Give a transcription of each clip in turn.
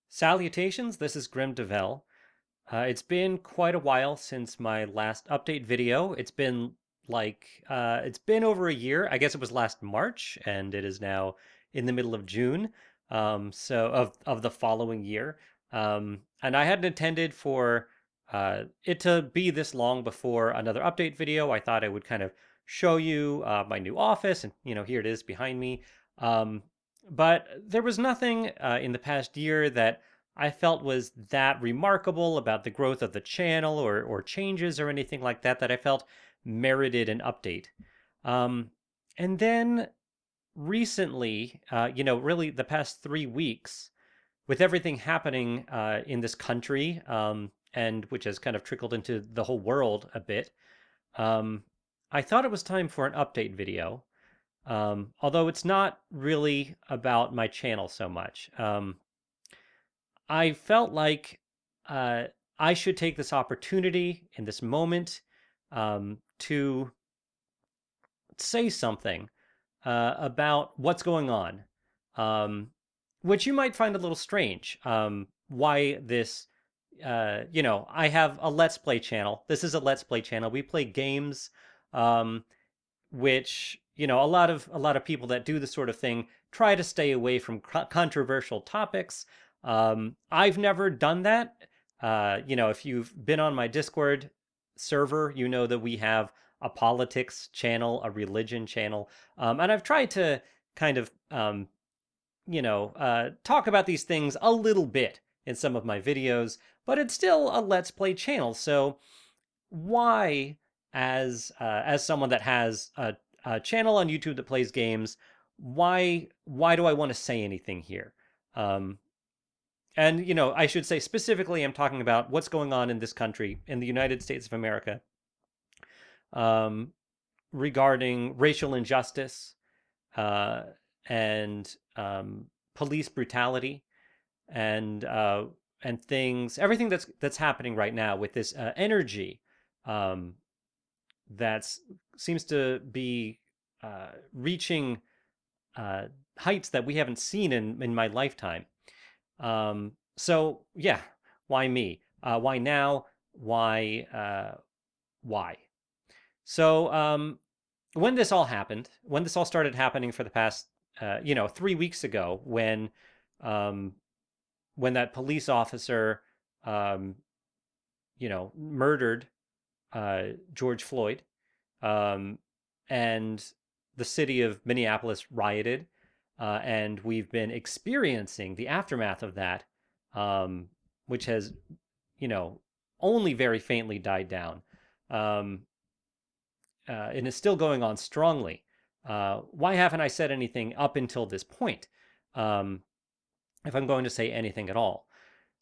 Salutations, this is Grim Devel. It's been quite a while since my last update video. It's been over a year. I guess it was last March, and it is now in the middle of June, of the following year. And I hadn't intended for it to be this long before another update video. I thought I would kind of show you my new office, and here it is behind me. Um, but there was nothing in the past year that I felt was that remarkable about the growth of the channel or changes or anything like that that I felt merited an update. Um, and then recently, really the past 3 weeks, with everything happening in this country, and which has kind of trickled into the whole world a bit, um, I thought it was time for an update video. Although it's not really about my channel so much. I felt like uh, I should take this opportunity in this moment to say something about what's going on, which you might find a little strange. Why this? I have a Let's Play channel. This is a Let's Play channel. We play games, um, which a lot of people that do this sort of thing try to stay away from controversial topics. I've never done that. If you've been on my Discord server, you know that we have a politics channel, a religion channel, and I've tried to kind of talk about these things a little bit in some of my videos, but it's still a Let's Play channel. So why, as someone that has a channel on YouTube that plays games, why do I want to say anything here? Um, and I should say specifically, I'm talking about what's going on in this country, in the United States of America, um, regarding racial injustice uh, and police brutality and everything that's happening right now with this energy um, that seems to be reaching uh, heights that we haven't seen in my lifetime. So yeah, why me? Why now? Why? So when this all started happening for the past 3 weeks ago, um, when that police officer um, murdered George Floyd, um, and the city of Minneapolis rioted, and we've been experiencing the aftermath of that, um, which has, you know, only very faintly died down, um, and is still going on strongly. Why haven't I said anything up until this point? Um, if I'm going to say anything at all,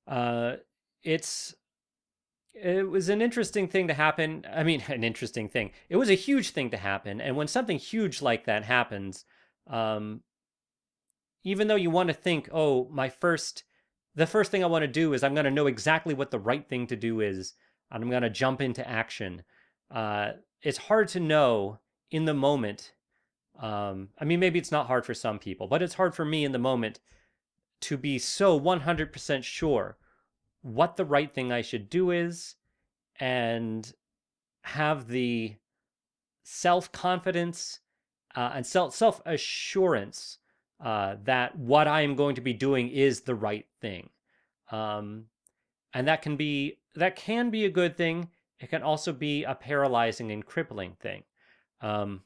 uh, it's it was an interesting thing to happen. I mean, an interesting thing. It was a huge thing to happen. And when something huge like that happens, um, even though you want to think, oh, the first thing I want to do is I'm going to know exactly what the right thing to do is, and I'm going to jump into action. Uh, it's hard to know in the moment. I mean, maybe it's not hard for some people, but it's hard for me in the moment to be so 100% sure what the right thing I should do is and have the self confidence and self assurance that what I am going to be doing is the right thing. Um, and that can be a good thing. It can also be a paralyzing and crippling thing. Um,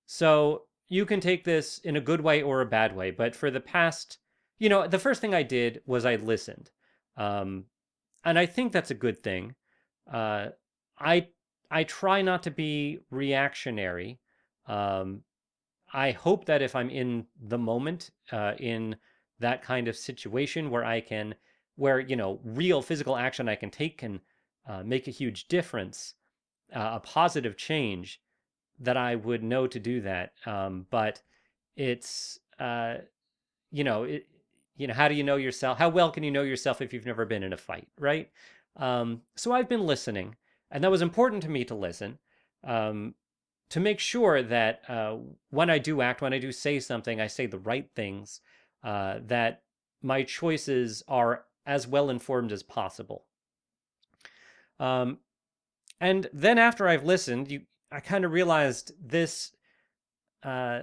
so you can take this in a good way or a bad way. But for the past, the first thing I did was I listened. Um, and I think that's a good thing. Uh, I I try not to be reactionary. Um, I hope that if I'm in the moment, in that kind of situation where real physical action I can take can make a huge difference, a positive change, that I would know to do that. But it's it how do you know yourself? How well can you know yourself if you've never been in a fight, right? So I've been listening, and that was important to me to listen, um, to make sure that when I do act, when I do say something, I say the right things that my choices are as well informed as possible. Um, and then after I've listened, I kind of realized uh,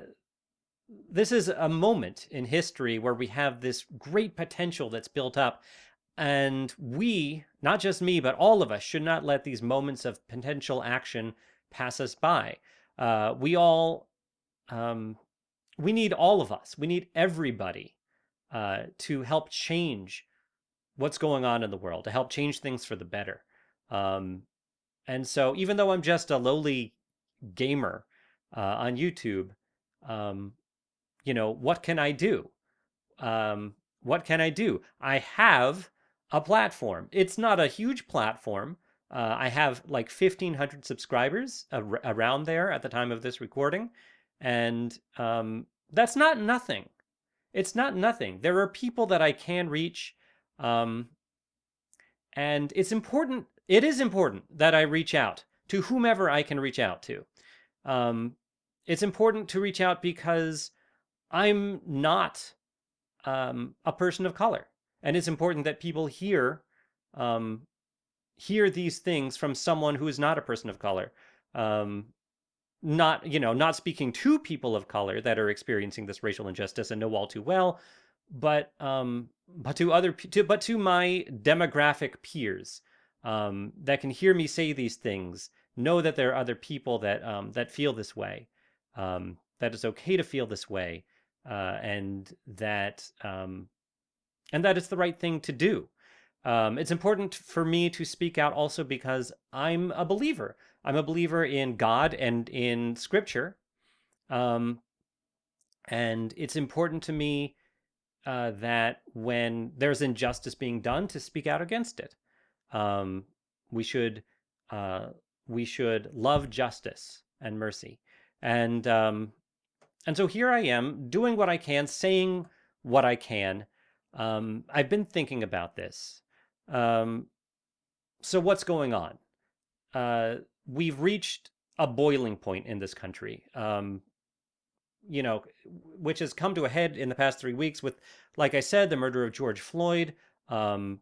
this is a moment in history where we have this great potential that's built up. And we, not just me, but all of us, should not let these moments of potential action pass us by. We all, we need all of us, we need everybody to help change what's going on in the world, to help change things for the better. Um, and so, even though I'm just a lowly gamer on YouTube, um, what can I do? What can I do? I have a platform. It's not a huge platform. I have like 1,500 subscribers around there at the time of this recording. And that's not nothing. It's not nothing. There are people that I can reach. Um, and it's important. It is important that I reach out to whomever I can reach out to. Um, it's important to reach out because I'm not a person of color, and it's important that people um, hear these things from someone who is not a person of color. Um, not speaking to people of color that are experiencing this racial injustice and know all too well, but to but to my demographic peers that can hear me say these things, know that there are other people that feel this way, that it's okay to feel this way, and that it's the right thing to do. It's important for me to speak out also because I'm a believer. I'm a believer in God and in Scripture. Um, and it's important to me that when there's injustice being done, to speak out against it. Um, we should uh, we should love justice and mercy. And and so here I am doing what I can, saying what I can. I've been thinking about this. Um, so what's going on? Uh, we've reached a boiling point in this country. You know, which has come to a head in the past 3 weeks with, like I said, the murder of George Floyd. Um,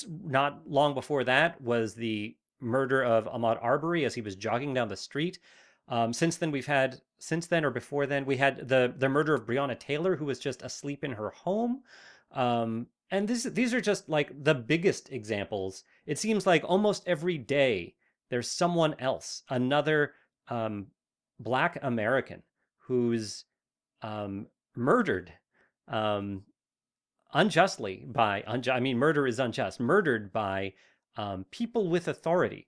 Not long before that was the murder of Ahmaud Arbery as he was jogging down the street. Since then or before then, we had the murder of Brianna Taylor, who was just asleep in her home. And these are just like the biggest examples. It seems like almost every day there's someone else, another um, Black American who's murdered um, unjustly I mean, murder is unjust, murdered by people with authority.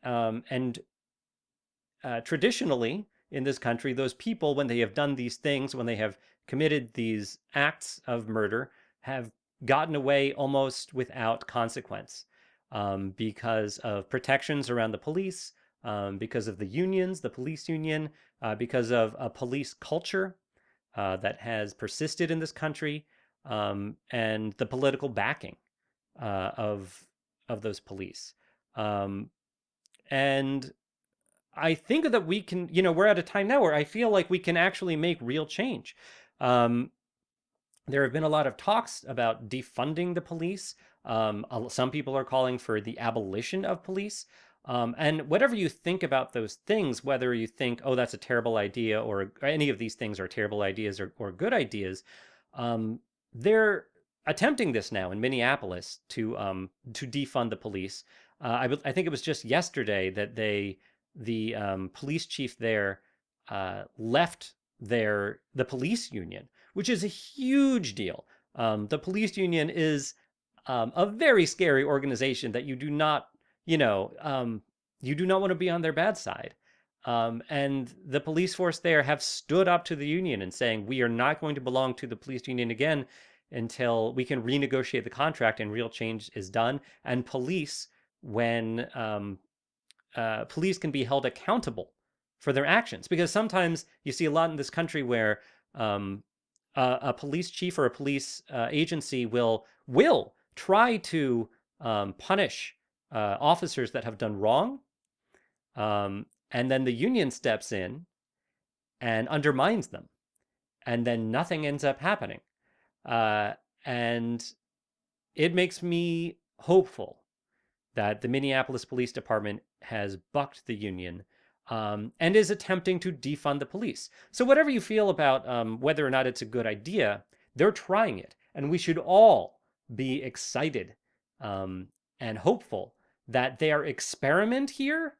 And Traditionally in this country, those people, when they have done these things, when they have committed these acts of murder, have gotten away almost without consequence because of protections around the police, because of the unions, the police union, because of a police culture that has persisted in this country, and the political backing of those police. Um, and I think that we can, we're at a time now where I feel like we can actually make real change. Um, there have been a lot of talks about defunding the police. Some people are calling for the abolition of police. And whatever you think about those things, whether you think, oh, that's a terrible idea, or any of these things are terrible ideas or good ideas, they're attempting this now in Minneapolis to defund the police. I think it was just yesterday that the police chief there left the police union, which is a huge deal. The police union is a very scary organization that you do not want to be on their bad side. And the police force there have stood up to the union and saying, we are not going to belong to the police union again until we can renegotiate the contract and real change is done. And when police can be held accountable for their actions, because sometimes you see a lot in this country where a police chief or a police agency will try to punish officers that have done wrong, and then the union steps in and undermines them, and then nothing ends up happening. Uh, And it makes me hopeful that the Minneapolis Police Department has bucked the union, and is attempting to defund the police. So, whatever you feel about whether or not it's a good idea, they're trying it. And we should all be excited, um, and hopeful that their experiment here,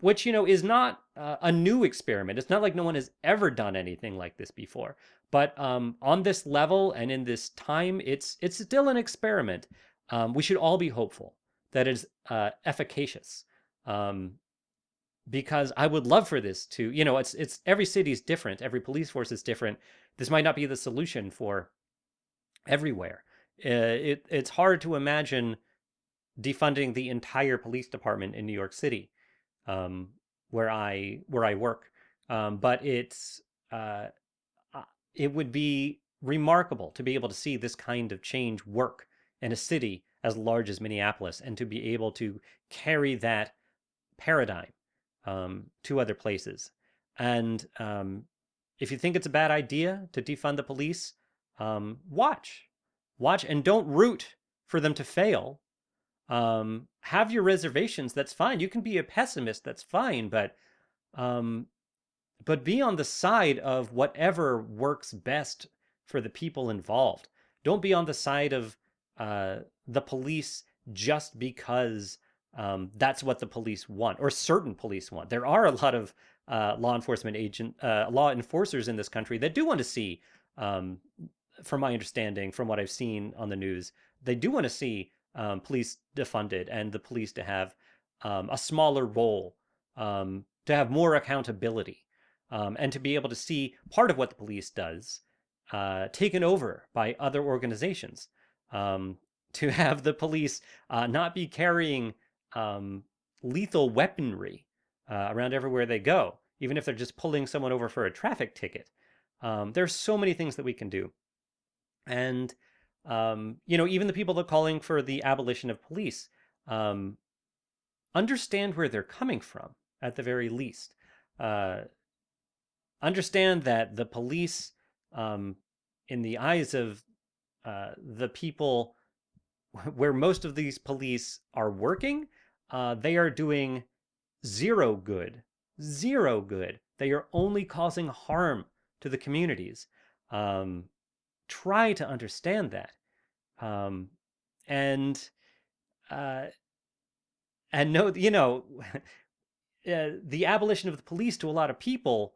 which, is not a new experiment. It's not like no one has ever done anything like this before. But on this level and in this time, it's still an experiment. We should all be hopeful that is efficacious, um, because I would love for this to, it's every city is different, every police force is different. This might not be the solution for everywhere. It's hard to imagine defunding the entire police department in New York City, um, where I work, but uh, it would be remarkable to be able to see this kind of change work in a city as large as Minneapolis, and to be able to carry that paradigm to other places. And if you think it's a bad idea to defund the police, watch, and don't root for them to fail. Have your reservations. That's fine. You can be a pessimist. That's fine. Um, but be on the side of whatever works best for the people involved. Don't be on the side of the police just because that's what the police want, or certain police want. There are a lot of law enforcers in this country that do want to see, um, from my understanding, from what I've seen on the news, they do want to see police defunded, and the police to have a smaller role, to have more accountability, and to be able to see part of what the police does taken over by other organizations. To have the police not be carrying lethal weaponry around everywhere they go, even if they're just pulling someone over for a traffic ticket. There's so many things that we can do. And, even the people that are calling for the abolition of police, um, understand where they're coming from at the very least. Uh, Understand that the police, in the eyes of the people where most of these police are working, they are doing zero good. Zero good. They are only causing harm to the communities. Um, Try to understand that. Um, and uh, and know, the abolition of the police to a lot of people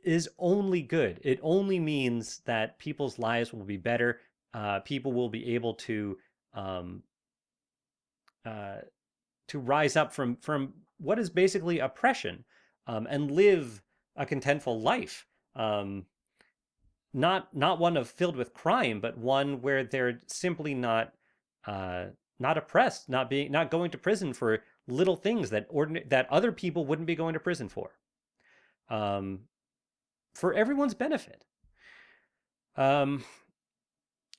is only good. It only means that people's lives will be better. People will be able um, uh, to rise up from what is basically oppression, and live a contentful life. Not one of filled with crime, but one where they're simply uh, not oppressed, not going to prison for little things that other people wouldn't be going to prison um, for everyone's benefit. Um,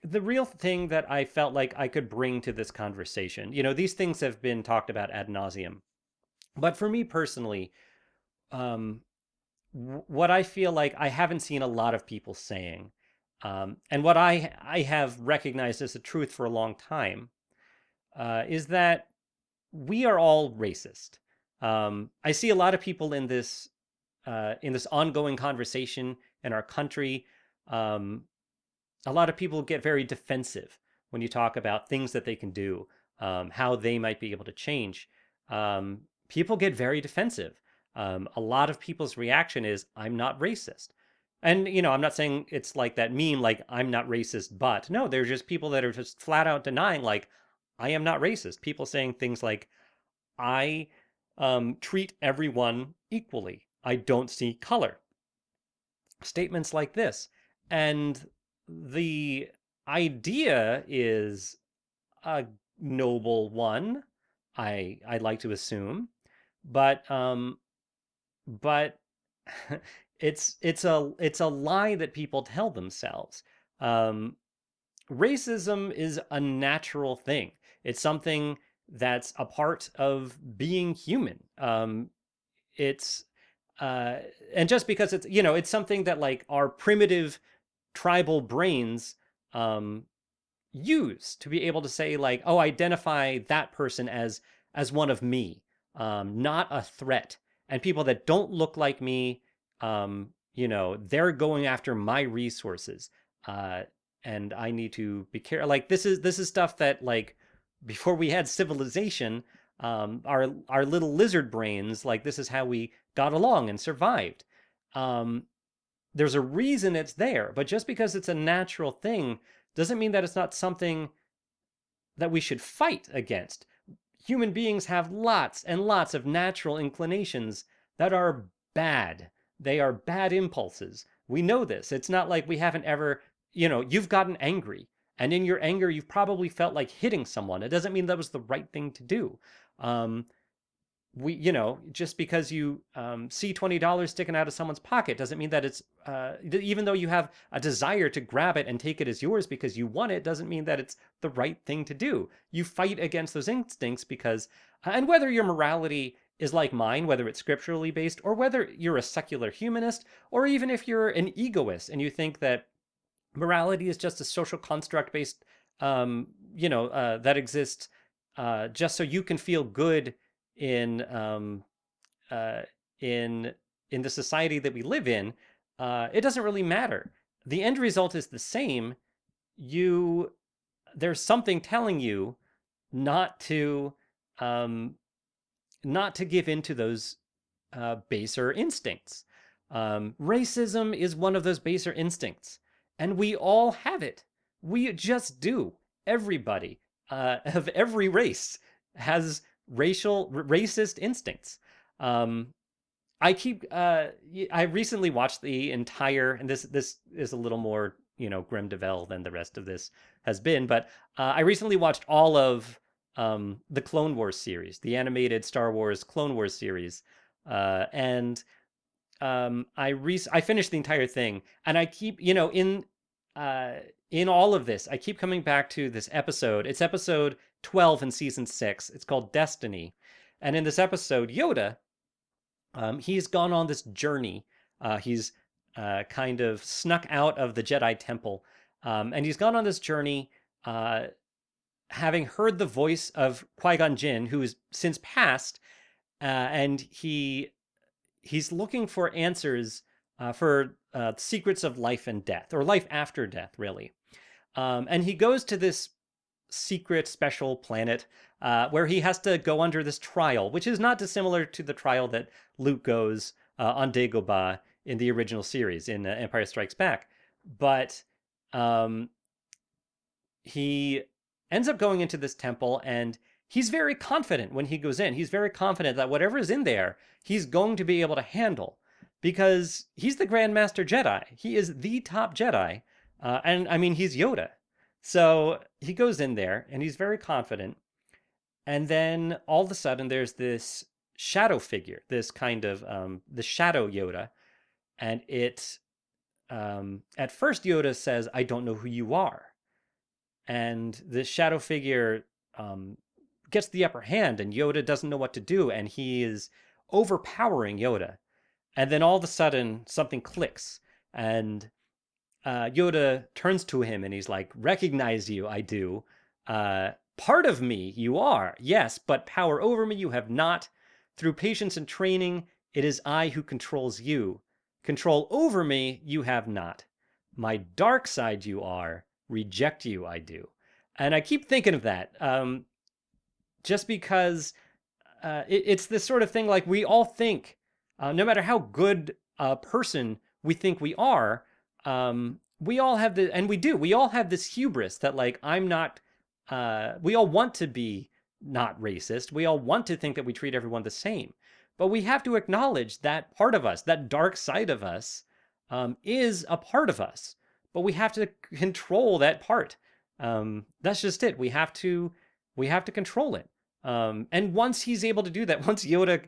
the real thing that I felt like I could bring to this conversation, these things have been talked about ad nauseum, but for me personally, um, what I feel like I haven't seen a lot of people saying, and what I have recognized as the truth for a long time, is that we are all racist. I see a lot of people in this ongoing conversation in our country. Um, a lot of people get very defensive when you talk about things that they can do, how they might be able to change. People get very defensive. A lot of people's reaction is, I'm not racist. And, I'm not saying it's like that meme, like, I'm not racist, but no, there's just people that are just flat out denying, like, I am not racist. People saying things like, I treat everyone equally. I don't see color. Statements like this. And the idea is a noble one, I'd like to assume, but but it's a lie that people tell themselves. Um, Racism is a natural thing. It's something that's a part of being human. It's and just because it's something that, like, our primitive tribal brains, um, use to be able to say like, oh, identify that person as one of me, not a threat. And people that don't look like me, they're going after my resources, uh, and I need to be careful. Like this is stuff that like before we had civilization, our little lizard brains, like this is how we got along and survived. Um, there's a reason it's there, but just because it's a natural thing doesn't mean that it's not something that we should fight against. Human beings have lots and lots of natural inclinations that are bad. They are bad impulses. We know this. It's not like we haven't ever, you've gotten angry. And in your anger, you've probably felt like hitting someone. It doesn't mean that was the right thing to do. Um, just because you see $20 sticking out of someone's pocket doesn't mean that it's, even though you have a desire to grab it and take it as yours because you want it, doesn't mean that it's the right thing to do. You fight against those instincts because, and whether your morality is like mine, whether it's scripturally based, or whether you're a secular humanist, or even if you're an egoist and you think that morality is just a social construct based, that exists just so you can feel good in uh, in in the society that we live in, it doesn't really matter. The end result is the same. You There's something telling you not to um, not to give in to those baser instincts. Racism is one of those baser instincts, and we all have it. We just do. Everybody of every race has racist instincts. Um, I recently watched the entire, and this is a little more grim de Vell than the rest of this has been, but I recently watched all of the Clone Wars series, the animated Star Wars Clone Wars series, and I finished the entire thing, and I keep in all of this, I keep coming back to this episode. It's episode 12 in season 6. It's called Destiny, and in this episode, Yoda, he's gone on this journey. He's kind of snuck out of the Jedi Temple, and he's gone on this journey, having heard the voice of Qui-Gon Jinn, who has since passed, and he's looking for answers for secrets of life and death, or life after death, really. And he goes to this secret special planet where he has to go under this trial, which is not dissimilar to the trial that Luke goes on Dagobah in the original series in Empire Strikes Back. But he ends up going into this temple, and he's very confident when he goes in. He's very confident that whatever is in there, he's going to be able to handle, because he's the Grand Master Jedi. He is the top Jedi. And I mean, he's Yoda. So he goes in there and he's very confident. And then all of a sudden, there's this shadow figure, this kind of the shadow Yoda. And at first, Yoda says, "I don't know who you are." And the shadow figure gets the upper hand, and Yoda doesn't know what to do. And he is overpowering Yoda. And then all of a sudden, something clicks. And Yoda turns to him and he's like, "Recognize you, I do. Part of me you are, yes, but power over me you have not. Through patience and training, it is I who controls you. Control over me you have not. My dark side you are, reject you I do." And I keep thinking of that, just because it's this sort of thing, like we all think, no matter how good a person we think we are, we all have we all have this hubris that like, I'm not, we all want to be not racist. We all want to think that we treat everyone the same, but we have to acknowledge that part of us, that dark side of us, is a part of us, but we have to control that part. That's just it. We have to control it. And once he's able to do that, once Yoda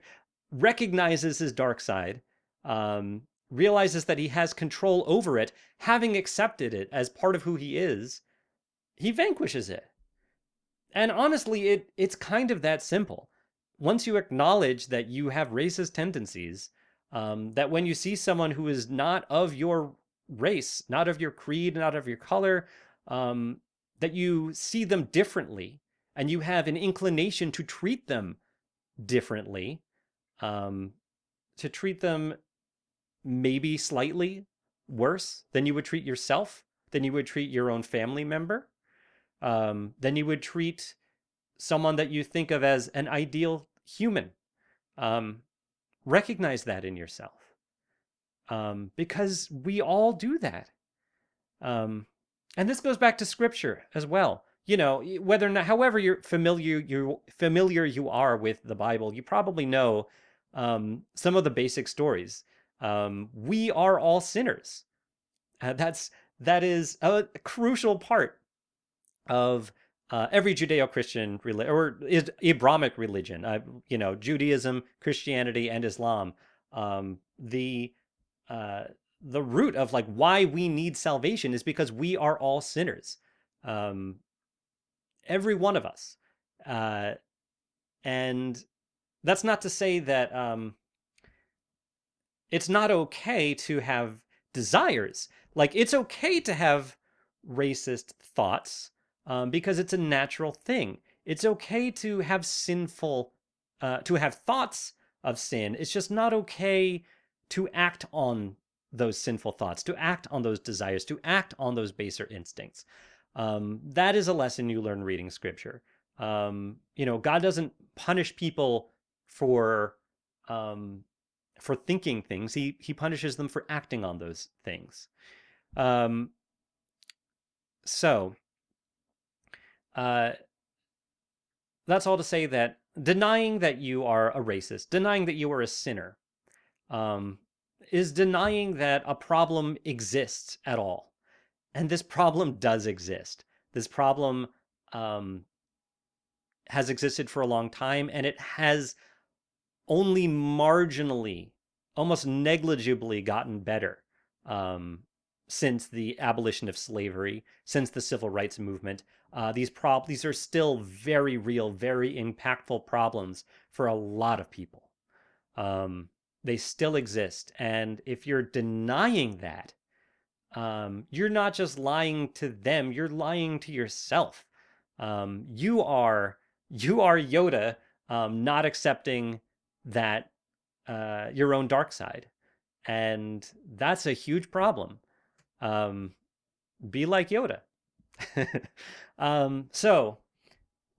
recognizes his dark side, realizes that he has control over it, having accepted it as part of who he is, he vanquishes it. And honestly, it's kind of that simple. Once you acknowledge that you have racist tendencies, that when you see someone who is not of your race, not of your creed, not of your color, that you see them differently, and you have an inclination to treat them differently, to treat them maybe slightly worse than you would treat yourself, than you would treat your own family member, than you would treat someone that you think of as an ideal human. Recognize that in yourself, because we all do that. And this goes back to scripture as well. You know, whether or not, however familiar you are with the Bible, you probably know some of the basic stories. We are all sinners. That is a crucial part of every Judeo-Christian or Abrahamic religion. You know, Judaism, Christianity, and Islam. The root of like why we need salvation is because we are all sinners, every one of us, and that's not to say that it's not okay to have desires. Like, it's okay to have racist thoughts, because it's a natural thing. It's okay to have to have thoughts of sin. It's just not okay to act on those sinful thoughts, to act on those desires, to act on those baser instincts. That is a lesson you learn reading scripture. You know, God doesn't punish people for thinking things. He punishes them for acting on those things. So that's all to say that denying that you are a racist, denying that you are a sinner, is denying that a problem exists at all. And this problem does exist. This problem has existed for a long time, and it has only marginally, almost negligibly gotten better since the abolition of slavery, since the civil rights movement. These are still very real, very impactful problems for a lot of people. They still exist. And if you're denying that, you're not just lying to them, you're lying to yourself. You are Yoda, not accepting that your own dark side. And that's a huge problem. Be like Yoda. So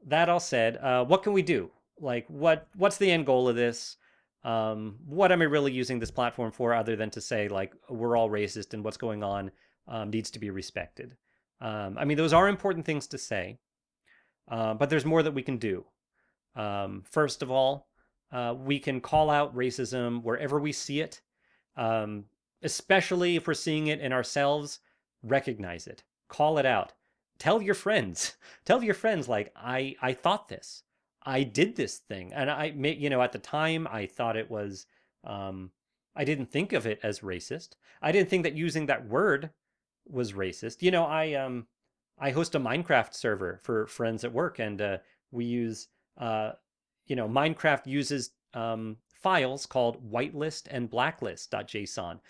that all said, what can we do? Like, what's the end goal of this? What am I really using this platform for, other than to say, like, we're all racist and what's going on needs to be respected? I mean, those are important things to say, but there's more that we can do. First of all, we can call out racism wherever we see it, especially if we're seeing it in ourselves. Recognize it, call it out, tell your friends, like, I thought this, I did this thing, and at the time I thought it was, I didn't think of it as racist. I didn't think that using that word was racist. You know, I host a Minecraft server for friends at work, and we use, Minecraft uses files called whitelist and blacklist.json.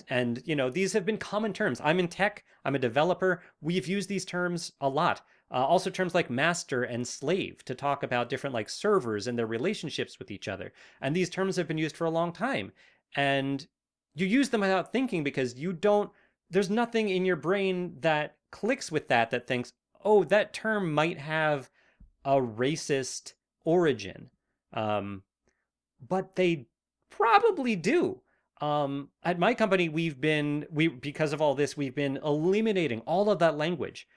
And, these have been common terms. I'm in tech, I'm a developer. We've used these terms a lot. Also terms like master and slave to talk about different like servers and their relationships with each other. And these terms have been used for a long time. And you use them without thinking, because there's nothing in your brain that clicks with that thinks, oh, that term might have a racist origin. But they probably do. At my company, because of all this, we've been eliminating all of that language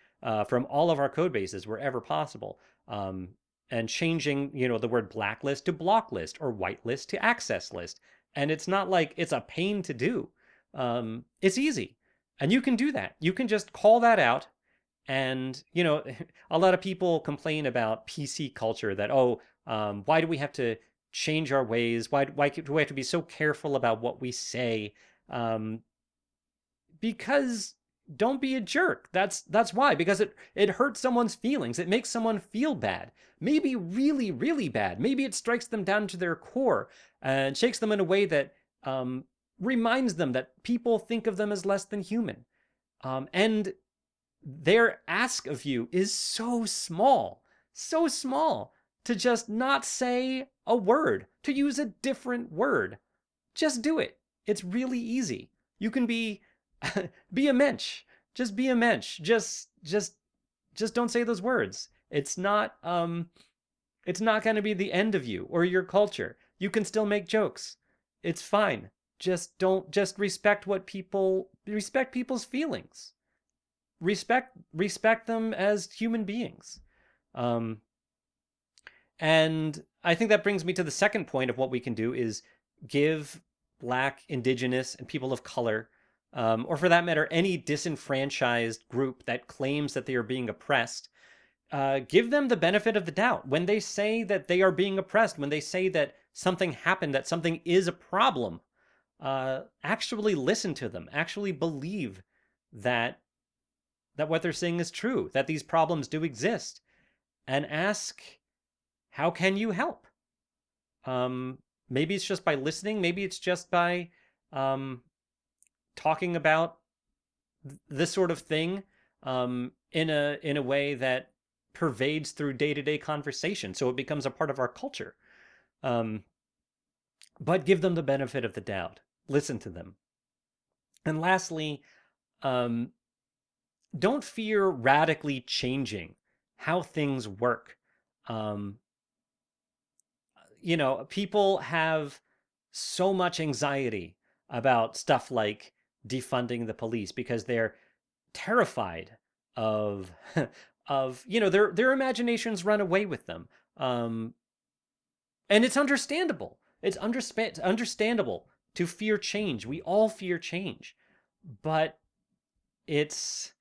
from all of our code bases wherever possible, and changing, the word blacklist to block list, or whitelist to access list. And it's not like it's a pain to do. It's easy. And you can do that. You can just call that out. And, a lot of people complain about PC culture, that, why do we have to change our ways? Why do we have to be so careful about what we say? Because don't be a jerk. That's why. Because it hurts someone's feelings. It makes someone feel bad. Maybe really, really bad. Maybe it strikes them down to their core and shakes them in a way that reminds them that people think of them as less than human. And their ask of you is so small to just not say a word, to use a different word. Just do it. It's really easy. You can be be a mensch. Just be a mensch. Just don't say those words. It's not going to be the end of you or your culture. You can still make jokes. It's fine. Just respect people's feelings. Respect them as human beings. Um, and I think that brings me to the second point of what we can do is give Black, Indigenous, and people of color, or for that matter, any disenfranchised group that claims that they are being oppressed, give them the benefit of the doubt. When they say that they are being oppressed, when they say that something happened, that something is a problem, actually listen to them. Actually believe that what they're saying is true, that these problems do exist, and ask, how can you help? Maybe it's just by listening. Maybe it's just by talking about this sort of thing in a way that pervades through day-to-day conversation, so it becomes a part of our culture. But give them the benefit of the doubt. Listen to them. And lastly, don't fear radically changing how things work. People have so much anxiety about stuff like defunding the police because they're terrified of their imaginations run away with them. And it's understandable. It's understandable to fear change. We all fear change, but it's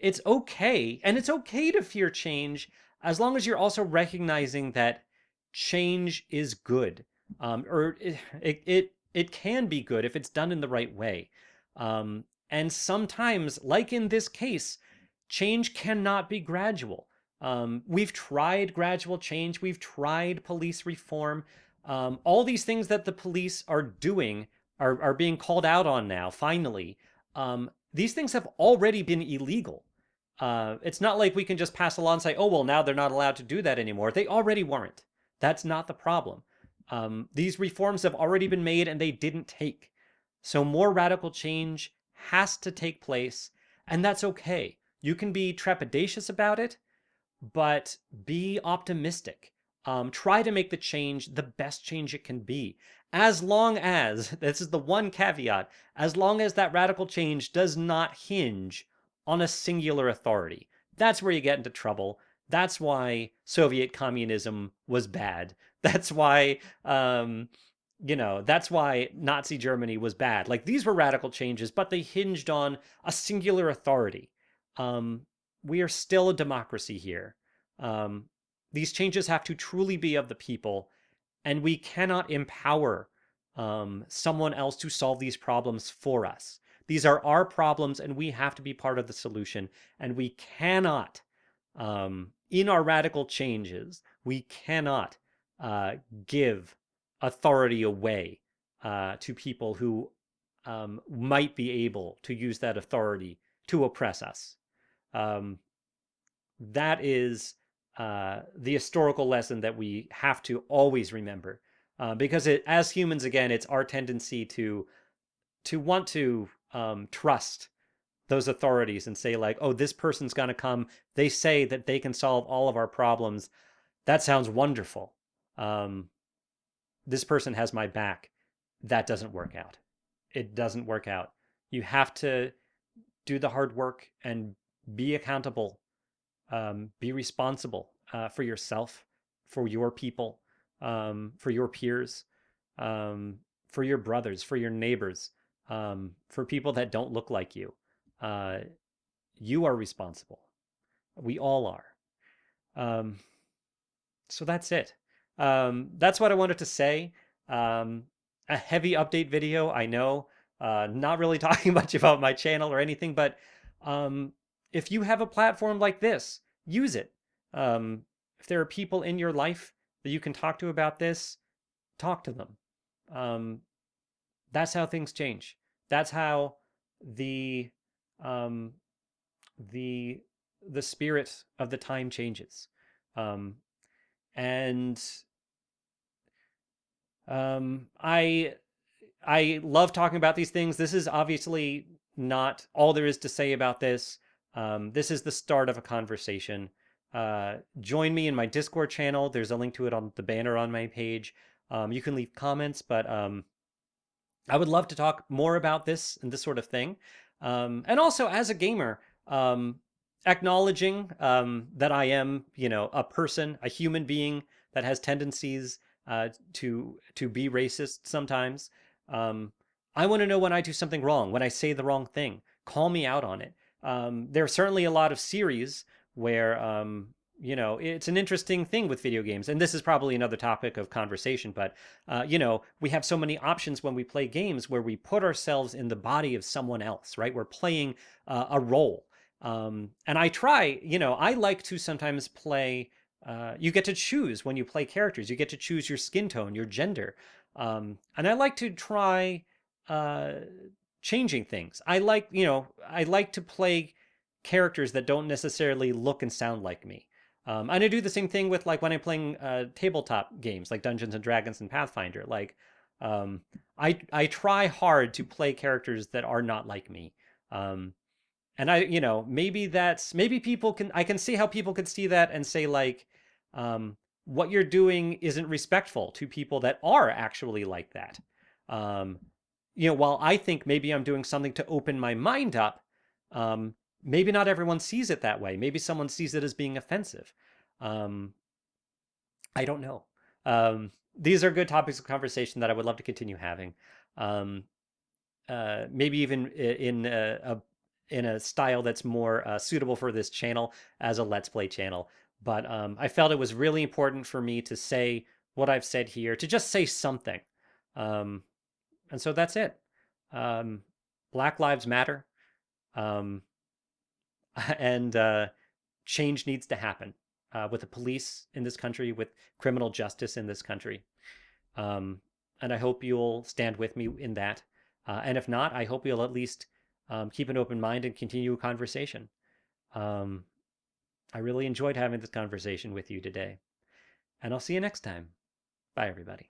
it's okay, and it's okay to fear change as long as you're also recognizing that change is good, or it can be good if it's done in the right way. And sometimes, like in this case, change cannot be gradual. We've tried gradual change. We've tried police reform. All these things that the police are doing are being called out on now, finally. These things have already been illegal. It's not like we can just pass a law and say, oh, well, now they're not allowed to do that anymore. They already weren't. That's not the problem. These reforms have already been made and they didn't take. So more radical change has to take place, and that's okay. You can be trepidatious about it, but be optimistic. Try to make the change the best change it can be. As long as, this is the one caveat, as long as that radical change does not hinge on a singular authority. That's where you get into trouble. That's why Soviet communism was bad. That's why, that's why Nazi Germany was bad. Like, these were radical changes, but they hinged on a singular authority. We are still a democracy here. These changes have to truly be of the people, and we cannot empower someone else to solve these problems for us. These are our problems, and we have to be part of the solution. And we cannot, in our radical changes, we cannot give authority away to people who might be able to use that authority to oppress us. That is the historical lesson that we have to always remember, because as humans, again, it's our tendency to want to trust those authorities and say, like, oh, this person's going to come. They say that they can solve all of our problems. That sounds wonderful. This person has my back. That doesn't work out. It doesn't work out. You have to do the hard work and be accountable. Be responsible for yourself, for your people, for your peers, for your brothers, for your neighbors, for people that don't look like you. You are responsible. We all are. So that's it. That's what I wanted to say. A heavy update video, I know. Not really talking much about my channel or anything, but if you have a platform like this, use it. If there are people in your life that you can talk to about this, talk to them. That's how things change. That's how the the the spirit of the time changes. Um, and I love talking about these things. This is obviously not all there is to say about this. This is the start of a conversation. Join me in my Discord channel. There's a link to it on the banner on my page. You can leave comments, but I would love to talk more about this and this sort of thing. And also, as a gamer, acknowledging that I am, a person, a human being that has tendencies to be racist sometimes. Um, I want to know when I do something wrong, when I say the wrong thing. Call me out on it. There are certainly a lot of series where it's an interesting thing with video games, and this is probably another topic of conversation, but we have so many options when we play games where we put ourselves in the body of someone else, right? We're playing a role. And I like to sometimes play, you get to choose when you play characters, you get to choose your skin tone, your gender. And I like to try uh, changing things. I like to play characters that don't necessarily look and sound like me. And I do the same thing with like when I'm playing tabletop games like Dungeons and Dragons and Pathfinder. Like, um, I try hard to play characters that are not like me. Um, and maybe people can I can see how people could see that and say like, what you're doing isn't respectful to people that are actually like that. Um, while I think maybe I'm doing something to open my mind up, um, maybe not everyone sees it that way. Maybe someone sees it as being offensive. Um, I don't know. These are good topics of conversation that I would love to continue having. Um, Maybe even in a style that's more suitable for this channel as a Let's Play channel. But I felt it was really important for me to say what I've said here, to just say something. Um, and so that's it. Um, Black Lives Matter. Um, and change needs to happen with the police in this country, with criminal justice in this country. Um, and I hope you'll stand with me in that. And if not, I hope you'll at least keep an open mind and continue a conversation. Um, I really enjoyed having this conversation with you today. And I'll see you next time. Bye, everybody.